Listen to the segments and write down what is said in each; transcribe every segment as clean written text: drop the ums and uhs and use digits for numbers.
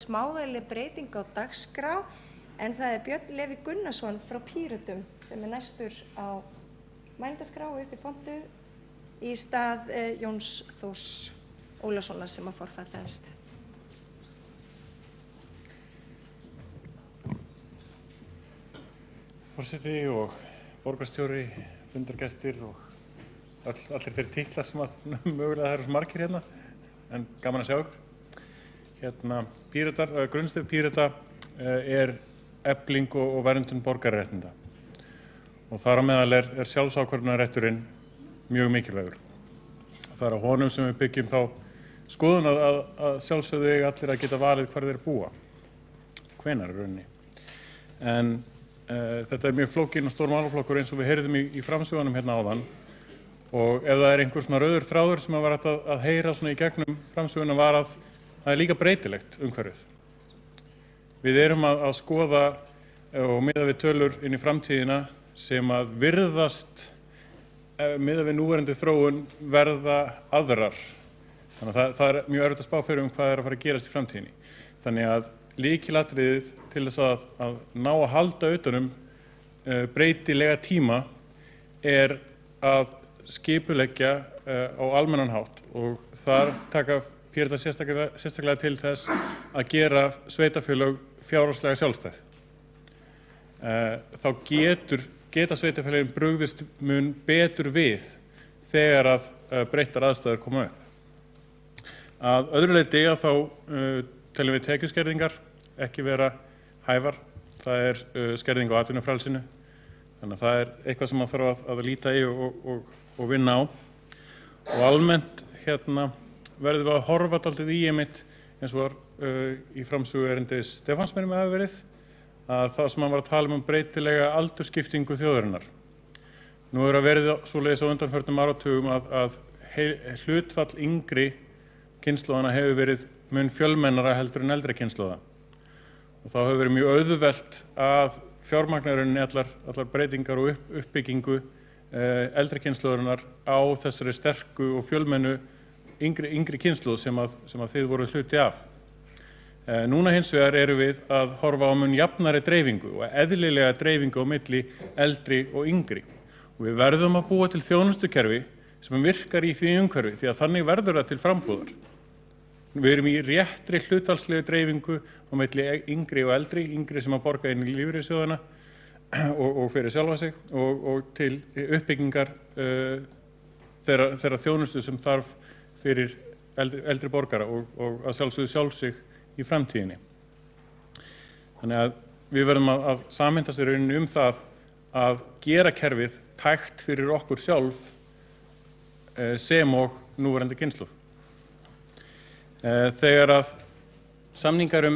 smávægileg breyting á dagskrá, en það Björn Leví Gunnarsson frá Pírötum sem næstur á mælendaskrá upp í pontu í stað Jóns Þórs Ólafssonar sem að forfallaðist. Forseti og borgarstjóri, fundargestir og allir þeir titlar sem að mögulega það eru svo margir hérna, en gaman að sjá ykkur. Píratar, grunnstef Pírata efling og verndun borgarréttinda. Og þar á meðal sjálfsákvörðunarrétturinn mjög mikilvægur. Það á honum sem við byggjum þá skoðun að sjálfsögðu eiga allir að geta valið hvar þeir búa. Hvenær í rauninni. En þetta mjög flókinn og stór málaflokkur eins og við heyrðum í framsögunum hérna áðan. Og ef það einhver svona rauður þráður sem var hægt að heyra svona í gegnum framsöguna var að það líka breytilegt umhverfið. Við erum að skoða og miða við tölur inn í framtíðina sem að virðast miða við núverandi þróun verða aðrar. Þannig að það mjög erfitt að spá fyrir hvað að fara að gerast í framtíðinni. Þannig að lykilatriðið til þess að ná að halda utanum breytilega tíma að skipuleggja á almennan hátt og þar taka Pírata sérstaklega til þess að gera sveitarfélög fjárhagslega sjálfstæð. Þá geta sveitarfélögin brugðist mun betur við þegar að breyttar aðstæður koma upp. Að öðru leyti þá teljum við tekjuskerðingar ekki vera hæfar. Það skerðing á atvinnufrelsinu. Þannig að það eitthvað sem maður þarf að líta í og vinna á. Og almennt verðum við að horfa dálítið í einmitt eins og var í framsögu erindi Stefáns með hafi verið að það sem hann var að tala breytilega aldursskiptingu þjóðarinnar. Nú að verið svoleiðis á undanförnum áratugum að hlutfall yngri kynslóðana hefur verið mun fjölmennara heldur en eldri kynslóða. Og þá hefur verið mjög auðvelt að fjármagnarinn allar breytingar og uppbyggingu eldri kynslóðarinnar á þessari sterku og fjölmennu yngri kynslóð sem að þið voru hluti af. Núna hins vegar erum við að horfa á mun jafnari dreifingu og eðlilega dreifingu á milli eldri og yngri. Og við verðum að búa til þjónustukerfi sem virkar í því umhverfi því að þannig verður það til frambúðar. Við erum í réttri hlutfallslegu dreifingu á milli yngri og eldri, yngri sem að borga inn í lífeyrissjóðina og fyrir sjálfa sig og til uppbyggingar þeirra þjónustu sem þarf fyrir eldri borgara og að sjálfsögðu sjálf sig í framtíðinni. Þannig að við verðum að sameinast í rauninni það að gera kerfið tækt fyrir okkur sjálf sem og núverandi kynslóð. Þegar að samningar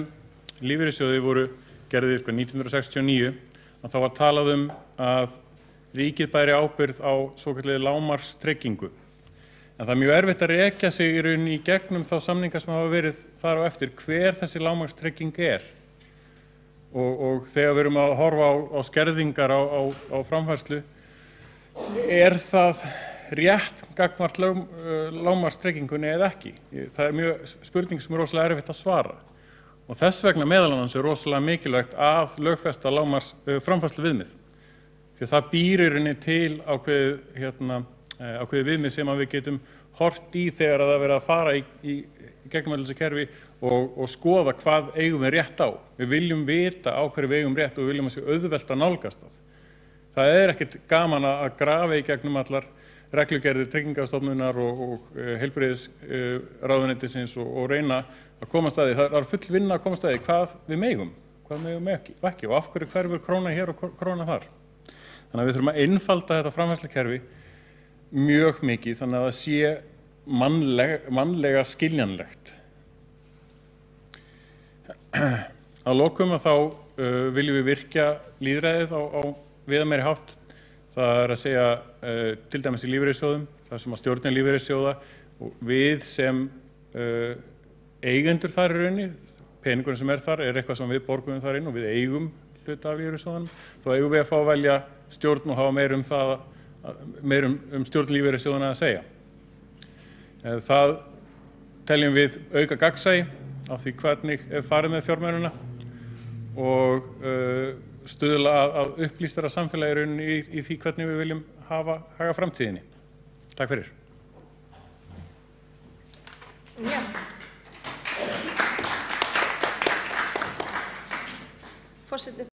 lífeyrissjóði voru gerðir 1969 þá var talað að ríkið bæri ábyrgð á svokölluðu lágmarkstryggingu. En það mjög erfitt að rekja sig í rauninni í gegnum þá samningar sem hafa verið þar á eftir hver þessi lágmarkstrygging og þegar við erum að horfa á skerðingar á framfærslu það rétt gagnvart lágmarkstryggingunni eða ekki. Það mjög spurning sem rosalega erfitt að svara. Og þess vegna meðal annars rosalega mikilvægt að lögfesta framfærslu viðmið. Því það býr í rauninni til ákveðið viðmið sem við getum hort í þegar það verið að fara í gegnum allir þessi kerfi og skoða hvað eigum við rétt á. Við viljum vita á hverju við eigum rétt og við viljum að sé auðvelt að nálgast það. Það ekkert gaman að grafa í gegnum allar reglugerðir Tryggingastofnunar og heilbrigðisráðuneytisins og reyna að komast að því. Það full vinna að komast að því hvað við megum ekki og af hverju hverfur króna hér og króna þar. Þannig að við þurfum að einfalda þetta framfærslukerfi mjög mikið þannig að það sé mannlega skiljanlegt. Að lokum að þá viljum við virkja lýðræðið á viðameiri hátt. Það að segja til dæmis í lífeyrissjóðum, það sem að stjórna lífeyrissjóða og við sem eigendur þar í rauninni, peningurinn sem þar eitthvað sem við borgum þar inn og við eigum hluta af lífeyrissjóðanum, þá eigum við að fá að velja stjórn og hafa meir stjórn lífeyrissjóðana að segja. Það teljum við auka gagnsæi, á því hvernig er farið með fjármunina og stuðla að upplýstara samfélagi í því hvernig við viljum haga framtíðinni. Takk fyrir. Já. Forseti